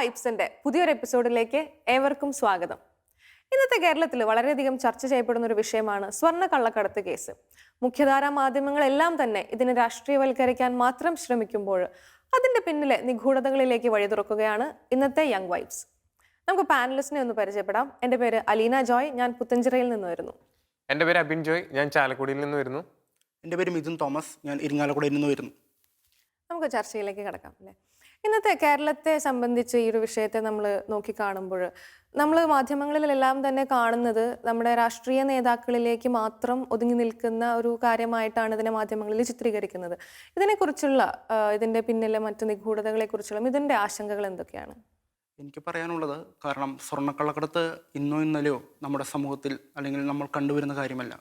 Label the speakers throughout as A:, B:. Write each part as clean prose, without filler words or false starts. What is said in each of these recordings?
A: വൈബ്സിന്റെ പുതിയൊരു എപ്പിസോഡിലേക്ക് ഏവർക്കും സ്വാഗതം. ഇന്നത്തെ കേരളത്തിൽ വളരെയധികം ചർച്ച ചെയ്യപ്പെടുന്ന ഒരു വിഷയമാണ് സ്വർണ്ണ കള്ളക്കടത്ത് കേസ്. മുഖ്യധാരാ മാധ്യമങ്ങളെല്ലാം തന്നെ ഇതിനെ രാഷ്ട്രീയവൽക്കരിക്കാൻ മാത്രം ശ്രമിക്കുമ്പോൾ അതിന്റെ പിന്നിലെ നിഗൂഢതകളിലേക്ക് വഴി തുറക്കുകയാണ് ഇന്നത്തെ യങ് വൈബ്സ്. നമുക്ക് പാനലിസ്റ്റിനെ ഒന്ന് പരിചയപ്പെടാം. എൻ്റെ പേര് അലീന ജോയ്, ഞാൻ പുത്തഞ്ചിറയിൽ നിന്ന് വരുന്നു.
B: എൻ്റെ പേര് അബിൻ ജോയ്, ഞാൻ ചാലക്കുടിയിൽ നിന്ന് വരുന്നു.
C: എൻ്റെ പേര് മിഥുൻ തോമസ്, ഞാൻ ഇരിങ്ങാലക്കുടയിൽ നിന്ന് വരുന്നു.
A: നമുക്ക് ചർച്ചയിലേക്ക് കിടക്കാം അല്ലേ. ഇന്നത്തെ കേരളത്തെ സംബന്ധിച്ച് ഈ ഒരു വിഷയത്തെ നമ്മൾ നോക്കിക്കാണുമ്പോൾ നമ്മൾ മാധ്യമങ്ങളിലെല്ലാം തന്നെ കാണുന്നത് നമ്മുടെ രാഷ്ട്രീയ നേതാക്കളിലേക്ക് മാത്രം ഒതുങ്ങി നിൽക്കുന്ന ഒരു കാര്യമായിട്ടാണ് ഇതിനെ മാധ്യമങ്ങളിൽ ചിത്രീകരിക്കുന്നത്. ഇതിനെക്കുറിച്ചുള്ള ഇതിൻ്റെ പിന്നിലെ മറ്റു നിഗൂഢതകളെക്കുറിച്ചുള്ള ഇതിൻ്റെ ആശങ്കകൾ എന്തൊക്കെയാണ്?
C: എനിക്ക് പറയാനുള്ളത്, കാരണം സ്വർണ്ണക്കള്ളക്കടത്ത് ഇന്നോ ഇന്നലെയോ നമ്മുടെ സമൂഹത്തിൽ അല്ലെങ്കിൽ നമ്മൾ കണ്ടുവരുന്ന കാര്യമല്ല.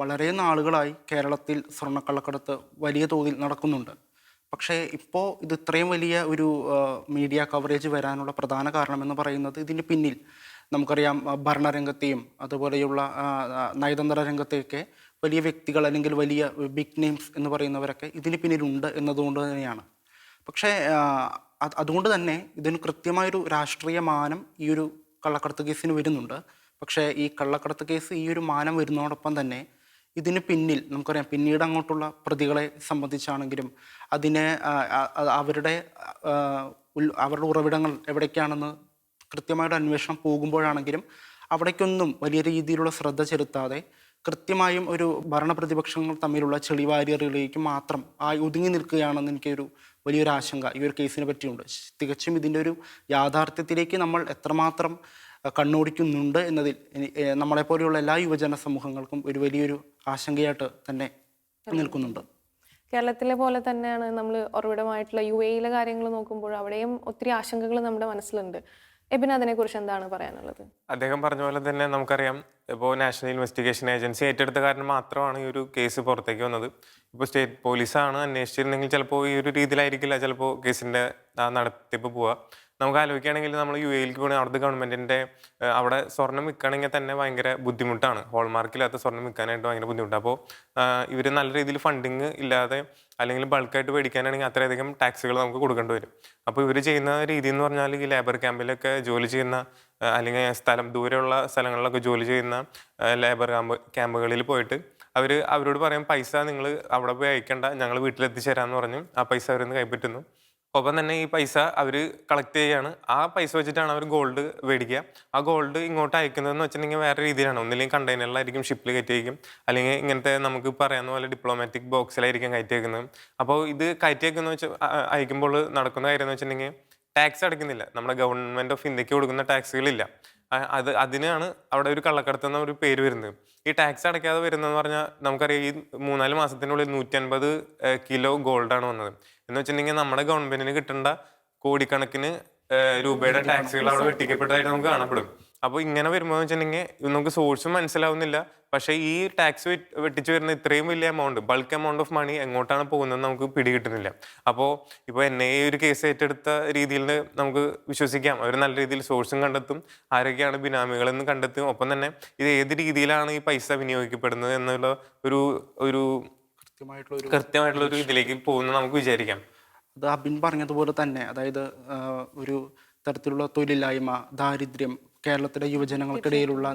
C: വളരെ നാളുകളായി കേരളത്തിൽ സ്വർണ്ണക്കള്ളക്കടത്ത് വലിയ തോതിൽ നടക്കുന്നുണ്ട്. പക്ഷേ ഇപ്പോൾ ഇത് ഇത്രയും വലിയ ഒരു മീഡിയ കവറേജ് വരാനുള്ള പ്രധാന കാരണമെന്ന് പറയുന്നത് ഇതിന് പിന്നിൽ നമുക്കറിയാം ഭരണരംഗത്തെയും അതുപോലെയുള്ള നയതന്ത്ര രംഗത്തെയൊക്കെ വലിയ വ്യക്തികൾ അല്ലെങ്കിൽ വലിയ ബിഗ് നെയിംസ് എന്ന് പറയുന്നവരൊക്കെ ഇതിന് പിന്നിലുണ്ട് എന്നതുകൊണ്ട് തന്നെയാണ്. പക്ഷേ അതുകൊണ്ട് തന്നെ ഇതിന് കൃത്യമായൊരു രാഷ്ട്രീയ മാനം ഈ ഒരു കള്ളക്കടത്ത് കേസിന് വരുന്നുണ്ട്. പക്ഷേ ഈ കള്ളക്കടത്ത് കേസ് ഈ ഒരു മാനം വരുന്നതോടൊപ്പം തന്നെ ഇതിന് പിന്നിൽ നമുക്കറിയാം, പിന്നീട് അങ്ങോട്ടുള്ള പ്രതികളെ സംബന്ധിച്ചാണെങ്കിലും അതിനെ അവരുടെ ഉറവിടങ്ങൾ എവിടേക്കാണെന്ന് കൃത്യമായിട്ട് അന്വേഷണം പോകുമ്പോഴാണെങ്കിലും അവിടേക്കൊന്നും വലിയ രീതിയിലുള്ള ശ്രദ്ധ ചെലുത്താതെ കൃത്യമായും ഒരു ഭരണപ്രതിപക്ഷങ്ങൾ തമ്മിലുള്ള ചെളിവാരിയറുകളിലേക്ക് മാത്രം ഒതുങ്ങി നിൽക്കുകയാണെന്ന് എനിക്കൊരു വലിയൊരു ആശങ്ക ഈ ഒരു കേസിനെ പറ്റിയുണ്ട്. തികച്ചും ഇതിൻ്റെ ഒരു യാഥാർത്ഥ്യത്തിലേക്ക് നമ്മൾ എത്രമാത്രം കണ്ണോടിക്കുന്നുണ്ട് എന്നതിൽ നമ്മളെപ്പോലെയുള്ള എല്ലാ യുവജന സമൂഹങ്ങൾക്കും ഒരു വലിയൊരു ആശങ്കയായിട്ട് തന്നെ നിൽക്കുന്നുണ്ട്.
A: കേരളത്തിലെ പോലെ തന്നെയാണ് നമ്മൾ ഉറവിടമായിട്ടുള്ള UAE കാര്യങ്ങൾ നോക്കുമ്പോൾ അവിടെയും ഒത്തിരി ആശങ്കകൾ നമ്മുടെ മനസ്സിലുണ്ട്. എബിൻ, അതിനെക്കുറിച്ച് എന്താണ് പറയാനുള്ളത്?
B: അദ്ദേഹം പറഞ്ഞ പോലെ തന്നെ നമുക്കറിയാം, ഇപ്പോൾ നാഷണൽ ഇൻവെസ്റ്റിഗേഷൻ ഏജൻസി ഏറ്റെടുത്ത കാരണം മാത്രമാണ് ഈ ഒരു കേസ് പുറത്തേക്ക് വന്നത്. ഇപ്പോൾ സ്റ്റേറ്റ് പോലീസാണ് അന്വേഷിച്ചിരുന്നെങ്കിൽ ചിലപ്പോൾ ഈ ഒരു രീതിയിലായിരിക്കില്ല ചിലപ്പോൾ കേസിൻ്റെ നടത്തിപ്പ് പോവുക. നമുക്ക് ആലോചിക്കുകയാണെങ്കിൽ നമ്മൾ UAE പോകണമെങ്കിൽ അവിടുത്തെ ഗവൺമെൻറ്റിൻ്റെ അവിടെ സ്വർണ്ണം വിൽക്കണമെങ്കിൽ തന്നെ ഭയങ്കര ബുദ്ധിമുട്ടാണ്. ഹോൾമാർക്കില്ലാത്ത സ്വർണ്ണം വിൽക്കാനായിട്ട് ഭയങ്കര ബുദ്ധിമുട്ടാണ്. അപ്പോൾ ഇവർ നല്ല രീതിയിൽ ഫണ്ടിങ് ഇല്ലാതെ അല്ലെങ്കിൽ ബൾക്കായിട്ട് മേടിക്കാനാണെങ്കിൽ അത്രയധികം ടാക്സുകൾ നമുക്ക് കൊടുക്കേണ്ടി വരും. അപ്പോൾ ഇവർ ചെയ്യുന്ന രീതി എന്ന് പറഞ്ഞാൽ ഈ ലേബർ ക്യാമ്പിലൊക്കെ ജോലി ചെയ്യുന്ന അല്ലെങ്കിൽ ദൂരെയുള്ള സ്ഥലങ്ങളിലൊക്കെ ജോലി ചെയ്യുന്ന ലേബർ ക്യാമ്പുകളിൽ പോയിട്ട് അവരോട് പറയും, പൈസ നിങ്ങൾ അവിടെ പോയി അയക്കേണ്ട, ഞങ്ങൾ വീട്ടിലെത്തിച്ചേരാമെന്ന് പറഞ്ഞ് ആ പൈസ അവരിൽ നിന്ന് കൈപ്പറ്റുന്നു. ഒപ്പം തന്നെ ഈ പൈസ അവർ കളക്ട് ചെയ്യുകയാണ്. ആ പൈസ വെച്ചിട്ടാണ് അവർ ഗോൾഡ് മേടിക്കുക. ആ ഗോൾഡ് ഇങ്ങോട്ട് അയക്കുന്നതെന്ന് വെച്ചിട്ടുണ്ടെങ്കിൽ വേറെ രീതിയിലാണ്. ഒന്നില്ലെങ്കിൽ കണ്ടെയ്നറിലായിരിക്കും ഷിപ്പിൽ കയറ്റി വയ്ക്കും, അല്ലെങ്കിൽ ഇങ്ങനത്തെ നമുക്ക് പറയുന്ന പോലെ ഡിപ്ലോമാറ്റിക് ബോക്സിലായിരിക്കും കയറ്റി വയ്ക്കുന്നത്. അപ്പോൾ ഇത് കയറ്റി വയ്ക്കുന്ന അയക്കുമ്പോൾ നടക്കുന്ന കാര്യം എന്ന് വെച്ചിട്ടുണ്ടെങ്കിൽ ടാക്സ് അടയ്ക്കുന്നില്ല. നമ്മുടെ ഗവൺമെൻറ് ഓഫ് ഇന്ത്യക്ക് കൊടുക്കുന്ന ടാക്സുകളില്ല. അതിനാണ് അവിടെ ഒരു കള്ളക്കടത്ത് എന്ന ഒരു പേര് വരുന്നത്. ഈ ടാക്സ് അടയ്ക്കാതെ വരുന്നതെന്ന് പറഞ്ഞാൽ നമുക്കറിയാം, ഈ 3-4 മാസത്തിനുള്ളിൽ 150 കിലോ ഗോൾഡാണ് വന്നത്. എന്ന് വെച്ചിട്ടുണ്ടെങ്കിൽ നമ്മുടെ ഗവൺമെന്റിന് കിട്ടേണ്ട കോടിക്കണക്കിന് രൂപയുടെ ടാക്സുകൾ അവിടെ വെട്ടിക്കപ്പെട്ടതായിട്ട് നമുക്ക് കാണപ്പെടും. അപ്പോൾ ഇങ്ങനെ വരുമ്പോൾ വെച്ചിട്ടുണ്ടെങ്കിൽ നമുക്ക് സോഴ്സും മനസ്സിലാവുന്നില്ല. പക്ഷേ ഈ ടാക്സ് വെട്ടിച്ച് വരുന്ന ഇത്രയും വലിയ amount, bulk amount of money എങ്ങോട്ടാണ് പോകുന്നത് നമുക്ക് പിടികിട്ടുന്നില്ല. അപ്പോൾ ഇപ്പോൾ NIA ഒരു കേസ് ഏറ്റെടുത്ത രീതിയിൽ നമുക്ക് വിശ്വസിക്കാം, അവർ നല്ല രീതിയിൽ സോഴ്സും കണ്ടെത്തും, ആരൊക്കെയാണ് ബിനാമികളെന്ന് കണ്ടെത്തും. ഒപ്പം തന്നെ ഇത് ഏത് രീതിയിലാണ് ഈ പൈസ വിനിയോഗിക്കപ്പെടുന്നത് എന്നുള്ള ഒരു കൃത്യമായിട്ടുള്ള ഒരു ഇതിലേക്ക് പോകുന്നത് നമുക്ക് വിചാരിക്കാം.
C: അത് അബിൻ പറഞ്ഞതുപോലെ തന്നെ, അതായത് ഒരു തരത്തിലുള്ള തൊഴിലില്ലായ്മ, ദാരിദ്ര്യം, കേരളത്തിലെ യുവജനങ്ങൾക്കിടയിലുള്ള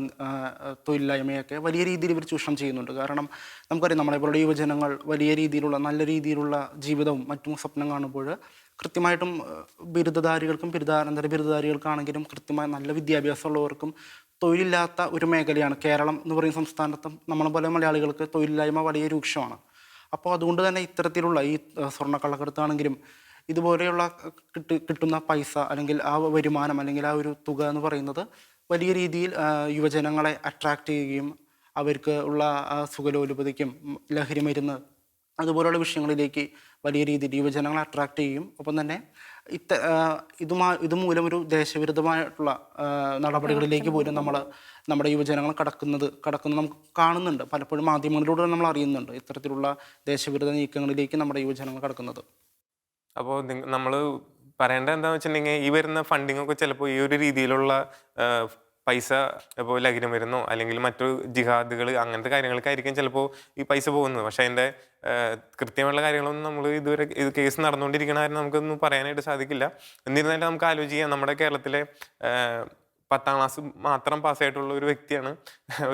C: തൊഴിലില്ലായ്മയൊക്കെ വലിയ രീതിയിൽ ഇവർ ചൂഷണം ചെയ്യുന്നുണ്ട്. കാരണം നമുക്കറിയാം, നമ്മളെപ്പോലുള്ള യുവജനങ്ങൾ വലിയ രീതിയിലുള്ള നല്ല രീതിയിലുള്ള ജീവിതവും മറ്റും സ്വപ്നം കാണുമ്പോൾ കൃത്യമായിട്ടും ബിരുദധാരികൾക്കും ബിരുദാനന്തര ബിരുദധാരികൾക്കാണെങ്കിലും കൃത്യമായ നല്ല വിദ്യാഭ്യാസമുള്ളവർക്കും തൊഴിലില്ലാത്ത ഒരു മേഖലയാണ് കേരളം എന്ന് പറയുന്ന സംസ്ഥാനത്തും. നമ്മളെ പോലെ മലയാളികൾക്ക് തൊഴിലില്ലായ്മ വലിയ രൂക്ഷമാണ്. അപ്പോൾ അതുകൊണ്ട് തന്നെ ഇത്തരത്തിലുള്ള ഈ സ്വർണ്ണക്കള്ളക്കടത്താണെങ്കിലും ഇതുപോലെയുള്ള കിട്ടുന്ന പൈസ അല്ലെങ്കിൽ ആ വരുമാനം അല്ലെങ്കിൽ ആ ഒരു തുക എന്ന് പറയുന്നത് വലിയ രീതിയിൽ യുവജനങ്ങളെ അട്രാക്റ്റ് ചെയ്യുകയും അവർക്ക് ഉള്ള സുഖലോലുപതയ്ക്കും ലഹരി മരുന്ന് അതുപോലെയുള്ള വിഷയങ്ങളിലേക്ക് വലിയ രീതിയിൽ യുവജനങ്ങളെ അട്രാക്റ്റ് ചെയ്യും. ഒപ്പം തന്നെ ഇതുമൂലം ഒരു ദേശവിരുദ്ധമായിട്ടുള്ള നടപടികളിലേക്ക് പോലും നമ്മുടെ യുവജനങ്ങൾ കടക്കുന്നത് നമുക്ക് കാണുന്നുണ്ട്. പലപ്പോഴും മാധ്യമങ്ങളിലൂടെ നമ്മൾ അറിയുന്നുണ്ട് ഇത്തരത്തിലുള്ള ദേശവിരുദ്ധ നീക്കങ്ങളിലേക്ക് നമ്മുടെ യുവജനങ്ങൾ കടക്കുന്നത്.
B: അപ്പോൾ നമ്മൾ പറയേണ്ടത് എന്താണെന്ന് വെച്ചിട്ടുണ്ടെങ്കിൽ, ഈ വരുന്ന ഫണ്ടിങ് ഒക്കെ ചിലപ്പോൾ ഈ ഒരു രീതിയിലുള്ള പൈസ ഇപ്പോൾ ലഹരി മരുന്നോ അല്ലെങ്കിൽ മറ്റു ജിഹാദുകൾ അങ്ങനത്തെ കാര്യങ്ങൾക്കായിരിക്കും ചിലപ്പോൾ ഈ പൈസ പോകുന്നത്. പക്ഷേ അതിൻ്റെ കൃത്യമായുള്ള കാര്യങ്ങളൊന്നും നമ്മൾ ഇതുവരെ ഇത് കേസ് നടന്നുകൊണ്ടിരിക്കുന്ന കാര്യം നമുക്കൊന്നും പറയാനായിട്ട് സാധിക്കില്ല. എന്നിരുന്നാലും നമുക്ക് ആലോചിക്കാം, നമ്മുടെ കേരളത്തിലെ 10ാം ക്ലാസ് മാത്രം പാസ്സായിട്ടുള്ള ഒരു വ്യക്തിയാണ്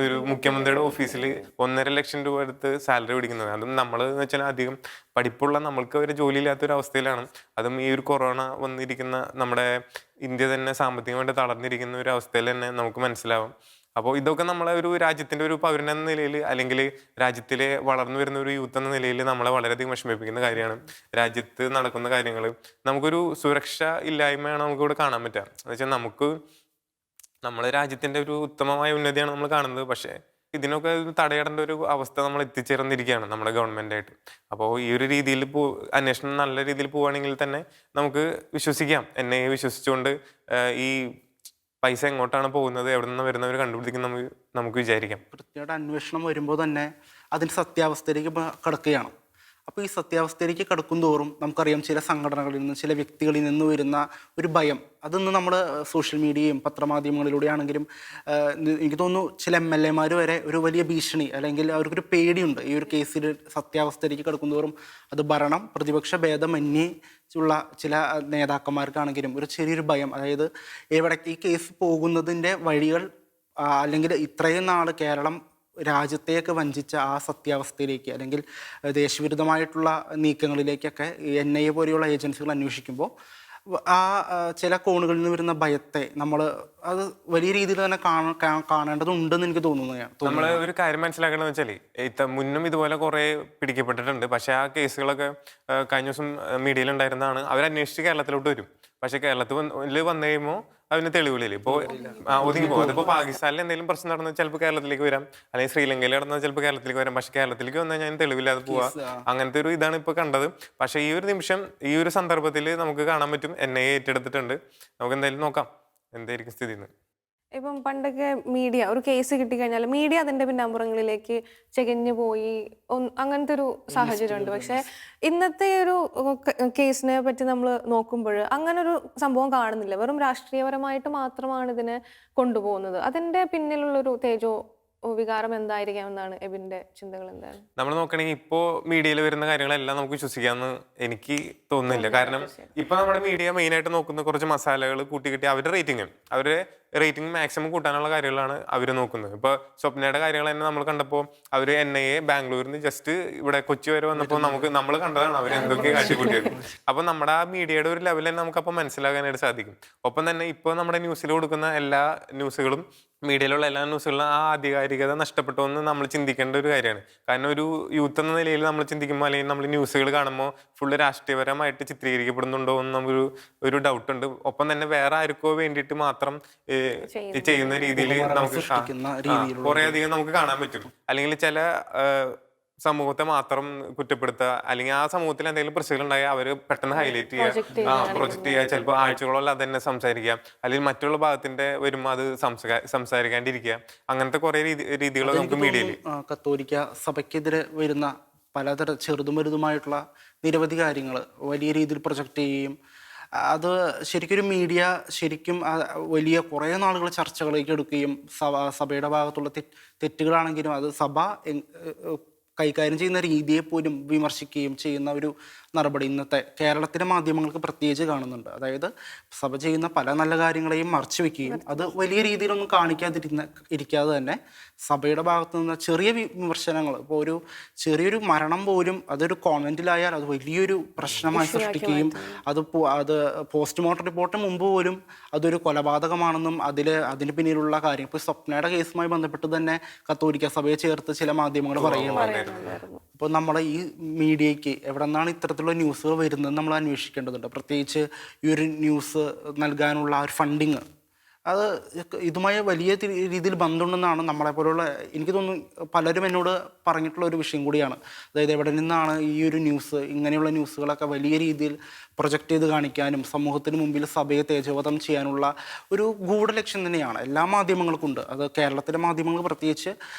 B: ഒരു മുഖ്യമന്ത്രിയുടെ ഓഫീസിൽ 1.5 ലക്ഷം രൂപ എടുത്ത് സാലറി പിടിക്കുന്നത്. അതും നമ്മൾ എന്ന് വെച്ചാൽ അധികം പഠിപ്പുള്ള നമ്മൾക്ക് ഒരു ജോലി ഇല്ലാത്തൊരു അവസ്ഥയിലാണ്. അതും ഈ ഒരു കൊറോണ വന്നിരിക്കുന്ന നമ്മുടെ ഇന്ത്യ തന്നെ സാമ്പത്തികമായിട്ട് തളർന്നിരിക്കുന്ന ഒരു അവസ്ഥയിൽ തന്നെ നമുക്ക് മനസ്സിലാവും. അപ്പോൾ ഇതൊക്കെ നമ്മളെ ഒരു രാജ്യത്തിൻ്റെ ഒരു പൗരൻ എന്ന നിലയിൽ, അല്ലെങ്കിൽ രാജ്യത്തിലെ വളർന്നു വരുന്ന ഒരു യൂത്ത് എന്ന നിലയിൽ നമ്മളെ വളരെയധികം വിഷമിപ്പിക്കുന്ന കാര്യമാണ്. രാജ്യത്ത് നടക്കുന്ന കാര്യങ്ങൾ നമുക്കൊരു സുരക്ഷ ഇല്ലായ്മയാണ് നമുക്കിവിടെ കാണാൻ പറ്റുക. എന്ന് വെച്ചാൽ നമ്മുടെ രാജ്യത്തിൻ്റെ ഒരു ഉത്തമമായ ഉന്നതിയാണ് നമ്മൾ കാണുന്നത്. പക്ഷേ ഇതിനൊക്കെ ഒരു തടയിടേണ്ട ഒരു അവസ്ഥ നമ്മൾ എത്തിച്ചേർന്നിരിക്കുകയാണ് നമ്മുടെ ഗവൺമെൻറ്റായിട്ട്. അപ്പോൾ ഈ ഒരു രീതിയിൽ അന്വേഷണം നല്ല രീതിയിൽ പോവുകയാണെങ്കിൽ തന്നെ നമുക്ക് വിശ്വസിക്കാം, എന്നെ വിശ്വസിച്ചുകൊണ്ട് ഈ പൈസ എങ്ങോട്ടാണ് പോകുന്നത്, എവിടെ നിന്ന് വരുന്നവർ കണ്ടുപിടിക്കുന്ന നമുക്ക് വിചാരിക്കാം.
C: കൃത്യമായിട്ട് അന്വേഷണം വരുമ്പോൾ തന്നെ അതിൻ്റെ സത്യാവസ്ഥയിലേക്ക് കടക്കുകയാണ്. അപ്പോൾ ഈ സത്യാവസ്ഥയിലേക്ക് കടക്കും തോറും നമുക്കറിയാം, ചില സംഘടനകളിൽ നിന്ന്, ചില വ്യക്തികളിൽ നിന്ന് വരുന്ന ഒരു ഭയം, അതൊന്ന് നമ്മൾ സോഷ്യൽ മീഡിയയും പത്രമാധ്യമങ്ങളിലൂടെയാണെങ്കിലും എനിക്ക് തോന്നുന്നു ചില MLA-മാർ വരെ ഒരു വലിയ ഭീഷണി, അല്ലെങ്കിൽ അവർക്കൊരു പേടിയുണ്ട്. ഈ ഒരു കേസിൽ സത്യാവസ്ഥയിലേക്ക് കടക്കും തോറും അത് ഭരണം പ്രതിപക്ഷ ഭേദമന്യേ ഉള്ള ചില നേതാക്കന്മാർക്കാണെങ്കിലും ഒരു ചെറിയൊരു ഭയം. അതായത് എവിടേക്ക് ഈ കേസ് പോകുന്നതിൻ്റെ വഴികൾ, അല്ലെങ്കിൽ ഇത്രയും നാൾ കേരളം രാജ്യത്തെയൊക്കെ വഞ്ചിച്ച ആ സത്യാവസ്ഥയിലേക്ക്, അല്ലെങ്കിൽ ദേശവിരുദ്ധമായിട്ടുള്ള നീക്കങ്ങളിലേക്കൊക്കെ NIA പോലെയുള്ള ഏജൻസികൾ അന്വേഷിക്കുമ്പോൾ ആ ചില കോണുകളിൽ നിന്ന് വരുന്ന ഭയത്തെ നമ്മൾ അത് വലിയ രീതിയിൽ തന്നെ കാണേണ്ടതുണ്ടെന്ന് എനിക്ക് തോന്നുന്നതാണ്.
B: നമ്മൾ ഒരു കാര്യം മനസ്സിലാക്കണമെന്ന് വെച്ചാൽ, മുന്നും ഇതുപോലെ കുറേ പിടിക്കപ്പെട്ടിട്ടുണ്ട്. പക്ഷേ ആ കേസുകളൊക്കെ കഴിഞ്ഞ ദിവസം മീഡിയയിൽ ഉണ്ടായിരുന്നതാണ്. അവരന്വേഷിച്ച് കേരളത്തിലോട്ട് വരും. പക്ഷേ കേരളത്തിൽ വന്നു കഴിയുമ്പോൾ അതിന് തെളിവുകളില്ല. ഇപ്പോൾ ഒതുങ്ങി പോകും. അതിപ്പോൾ പാകിസ്ഥാനിൽ എന്തെങ്കിലും പ്രശ്നം നടന്നാൽ ചിലപ്പോൾ കേരളത്തിലേക്ക് വരാം, അല്ലെങ്കിൽ ശ്രീലങ്കയിൽ നടന്നാൽ ചിലപ്പോൾ കേരളത്തിലേക്ക് വരാം. പക്ഷേ കേരളത്തിലേക്ക് വന്നാൽ ഞാൻ തെളിവില്ലാതെ പോവാ, അങ്ങനത്തെ ഒരു ഇതാണ് ഇപ്പോൾ കണ്ടത്. പക്ഷേ ഈ ഒരു നിമിഷം, ഈ ഒരു സന്ദർഭത്തിൽ നമുക്ക് കാണാൻ പറ്റും NIA ഏറ്റെടുത്തിട്ടുണ്ട്. നമുക്ക് എന്തായാലും നോക്കാം എന്തായിരിക്കും സ്ഥിതി എന്ന്.
A: ഇപ്പം പണ്ടൊക്കെ മീഡിയ ഒരു കേസ് കിട്ടിക്കഴിഞ്ഞാൽ മീഡിയ അതിൻ്റെ പിന്നാമ്പുറങ്ങളിലേക്ക് ചെകഞ്ഞു പോയി അങ്ങനത്തെ ഒരു സാഹചര്യമുണ്ട്. പക്ഷെ ഇന്നത്തെ ഒരു കേസിനെ പറ്റി നമ്മൾ നോക്കുമ്പോൾ അങ്ങനൊരു സംഭവം കാണുന്നില്ല. വെറും രാഷ്ട്രീയപരമായിട്ട് മാത്രമാണ് ഇതിനെ കൊണ്ടുപോകുന്നത്. അതിൻ്റെ പിന്നിലുള്ളൊരു വികാരം എന്തായിരിക്കാം എന്നാണ് എബിന്റെ ചിന്തകൾ? എന്താണ്
B: നമ്മൾ നോക്കണമെങ്കിൽ ഇപ്പോൾ മീഡിയയിൽ വരുന്ന കാര്യങ്ങളെല്ലാം നമുക്ക് വിശ്വസിക്കാമെന്ന് എനിക്ക് തോന്നുന്നില്ല. കാരണം ഇപ്പൊ നമ്മുടെ മീഡിയ മെയിനായിട്ട് നോക്കുന്ന കുറച്ച് മസാലകൾ കൂട്ടിക്കിട്ടി അവരുടെ റേറ്റിംഗ് മാക്സിമം കൂട്ടാനുള്ള കാര്യങ്ങളാണ് അവർ നോക്കുന്നത്. ഇപ്പോൾ സ്വപ്നയുടെ കാര്യങ്ങൾ തന്നെ നമ്മൾ കണ്ടപ്പോൾ അവർ NIA ബാംഗ്ലൂരിൽ നിന്ന് ജസ്റ്റ് ഇവിടെ കൊച്ചി വരെ വന്നപ്പോൾ നമ്മൾ കണ്ടതാണ് അവർ എന്തൊക്കെ കാട്ടിക്കൂട്ടിയത്. അപ്പോൾ നമ്മുടെ ആ മീഡിയയുടെ ഒരു ലെവൽ തന്നെ നമുക്കപ്പോൾ മനസ്സിലാക്കാനായിട്ട് സാധിക്കും. ഒപ്പം തന്നെ ഇപ്പോൾ നമ്മുടെ ന്യൂസിൽ കൊടുക്കുന്ന എല്ലാ ന്യൂസുകളും, മീഡിയയിലുള്ള എല്ലാ ന്യൂസുകളും ആ ആധികാരികത നഷ്ടപ്പെട്ടോ എന്ന് നമ്മൾ ചിന്തിക്കേണ്ട ഒരു കാര്യമാണ്. കാരണം ഒരു യൂത്ത് എന്ന നിലയിൽ നമ്മൾ ചിന്തിക്കുമ്പോൾ, അല്ലെങ്കിൽ നമ്മൾ ന്യൂസുകൾ കാണുമ്പോൾ ഫുള്ള് രാഷ്ട്രീയപരമായിട്ട് ചിത്രീകരിക്കപ്പെടുന്നുണ്ടോ എന്ന് ഒരു ഡൗട്ടുണ്ട്. ഒപ്പം തന്നെ വേറെ ആർക്കോ വേണ്ടിയിട്ട് മാത്രം ചെയ്യുന്ന രീതിയിൽ നമുക്ക് കുറെ അധികം നമുക്ക് കാണാൻ പറ്റും. അല്ലെങ്കിൽ ചില സമൂഹത്തെ മാത്രം കുറ്റപ്പെടുത്തുക, അല്ലെങ്കിൽ ആ സമൂഹത്തിൽ എന്തെങ്കിലും പ്രശ്നങ്ങൾ ഉണ്ടായാൽ അവർ പെട്ടെന്ന് ഹൈലൈറ്റ് ചെയ്യുക, പ്രൊജക്ട് ചെയ്യുക, ചിലപ്പോൾ ആഴ്ചകളോളം അത് തന്നെ സംസാരിക്കുക, അല്ലെങ്കിൽ മറ്റുള്ള ഭാഗത്തിന്റെ വരുമ്പോൾ അത് സംസാരിക്കാണ്ടിരിക്കുക. അങ്ങനത്തെ കുറെ രീതികളൊക്കെ നമുക്ക് മീഡിയയിൽ.
C: കത്തോലിക്ക സഭയ്ക്കെതിരെ വരുന്ന പലതരം ചെറുതും വലുതുമായിട്ടുള്ള നിരവധി കാര്യങ്ങൾ വലിയ രീതിയിൽ പ്രൊജക്റ്റ് ചെയ്യുകയും, അത് ശരിക്കൊരു മീഡിയ ശരിക്കും വലിയ കുറേ നാളുകൾ ചർച്ചകളിലേക്ക് എടുക്കുകയും സഭയുടെ ഭാഗത്തുള്ള തെറ്റുകളാണെങ്കിലും അത് സഭ കൈകാര്യം ചെയ്യുന്ന രീതിയെ പോലും വിമർശിക്കുകയും ചെയ്യുന്ന ഒരു നടപടി ഇന്നത്തെ കേരളത്തിലെ മാധ്യമങ്ങൾക്ക് പ്രത്യേകിച്ച് കാണുന്നുണ്ട്. അതായത് സഭ ചെയ്യുന്ന പല നല്ല കാര്യങ്ങളെയും മറച്ചു വെക്കുകയും അത് വലിയ രീതിയിലൊന്നും ഇരിക്കാതെ തന്നെ സഭയുടെ ഭാഗത്തു നിന്ന് ചെറിയ വിമർശനങ്ങൾ, ഇപ്പോൾ ഒരു ചെറിയൊരു മരണം പോലും അതൊരു കോൺവെന്റിലായാൽ അത് വലിയൊരു പ്രശ്നമായി സൃഷ്ടിക്കുകയും അത് പോസ്റ്റ്മോർട്ടം റിപ്പോർട്ടിന് മുമ്പ് പോലും അതൊരു കൊലപാതകമാണെന്നും അതിന് പിന്നിലുള്ള കാര്യം, ഇപ്പോൾ സ്വപ്നയുടെ കേസുമായി ബന്ധപ്പെട്ട് തന്നെ കത്തോലിക്ക സഭയെ ചേർത്ത് ചില മാധ്യമങ്ങൾ പറയുന്നുണ്ടായിരുന്നു. അപ്പോൾ നമ്മൾ ഈ മീഡിയയ്ക്ക് എവിടെ നിന്നാണ് ഇത്തരത്തിലുള്ള ന്യൂസുകൾ വരുന്നത് നമ്മൾ അന്വേഷിക്കേണ്ടതുണ്ട്. പ്രത്യേകിച്ച് ഈ ഒരു ന്യൂസ് നൽകാനുള്ള ആ ഒരു ഫണ്ടിങ്, അത് ഇതുമായി വലിയ രീതിയിൽ ബന്ധമുണ്ടെന്നാണ് നമ്മളെപ്പോലുള്ള, എനിക്ക് തോന്നുന്നു പലരും എന്നോട് പറഞ്ഞിട്ടുള്ള ഒരു വിഷയം കൂടിയാണ്. അതായത് എവിടെ നിന്നാണ് ഈ ഒരു ന്യൂസ്, ഇങ്ങനെയുള്ള ന്യൂസുകളൊക്കെ വലിയ രീതിയിൽ പ്രൊജക്റ്റ് ചെയ്ത് കാണിക്കാനും സമൂഹത്തിന് മുമ്പിൽ സഭയെ തേജോവധം ചെയ്യാനുള്ള ഒരു ഗൂഢലക്ഷ്യം തന്നെയാണ് എല്ലാ മാധ്യമങ്ങൾക്കുണ്ട്. അത് കേരളത്തിലെ മാധ്യമങ്ങൾ പ്രത്യേകിച്ച്,